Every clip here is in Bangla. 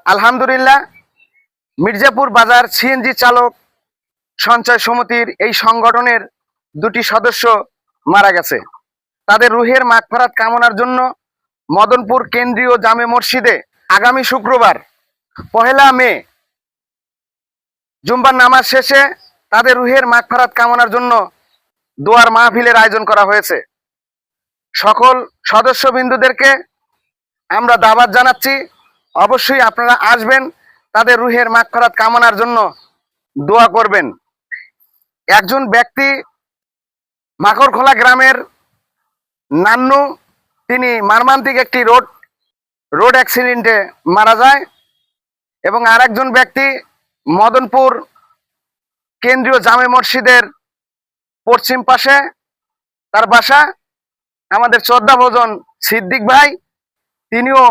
আলহামদুলিল্লাহ, মির্জাপুর বাজার সিএনজি চালক সঞ্চয় সমিতির এই সংগঠনের 2টি সদস্য মারা গেছে। তাদের রুহের মাগফিরাত কামনার জন্য মদনপুর কেন্দ্রীয় জামে মসজিদে আগামী শুক্রবার 1 মে জুম্মার নামাজ শেষে তাদের রুহের মাগফিরাত কামনার জন্য দোয়ার মাহফিলের আয়োজন করা হয়েছে। সকল সদস্যবৃন্দদেরকে আমরা দাওয়াত জানাচ্ছি, অবশ্যই আপনারা আসবেন, তাদের রুহের মাগফিরাত কামনার জন্য দোয়া করবেন। একজন ব্যক্তি মাকড়খোলা গ্রামের নান্নু, তিনি মর্মান্তিক একটি রোড অ্যাক্সিডেন্টে মারা যায় এবং আরেকজন ব্যক্তি মদনপুর কেন্দ্রীয় জামে মসজিদের পশ্চিম পাশে তার বাসা, আমাদের শ্রদ্ধাভাজন সিদ্দিক ভাই, তিনিও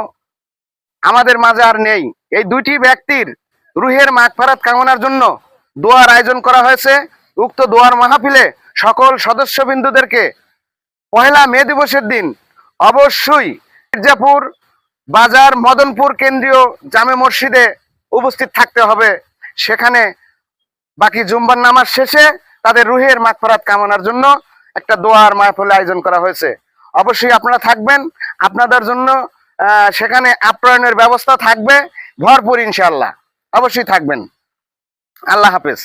আমাদের মাঝে আর নেই। এই 2টি ব্যক্তির রুহের মাগফিরাত কামনার জন্য দোয়ার আয়োজন করা হয়েছে। উক্ত দোয়ার মাহফিলে সকল সদস্যবৃন্দদেরকে 1 মে দিবসের দিন অবশ্যই মির্জাপুর বাজার মদনপুর কেন্দ্রীয় জামে মসজিদে উপস্থিত থাকতে হবে। সেখানে বাকি জুম্মার নামাজ শেষে তাদের রুহের মাগফিরাত কামনার জন্য একটা দোয়ার মাহফিল আয়োজন করা হয়েছে। অবশ্যই আপনারা থাকবেন, আপনাদের জন্য সেখানে আপ্যায়নের ব্যবস্থা থাকবে ভরপুর, ইনশাআল্লাহ। অবশ্যই থাকবেন। আল্লাহ হাফেজ।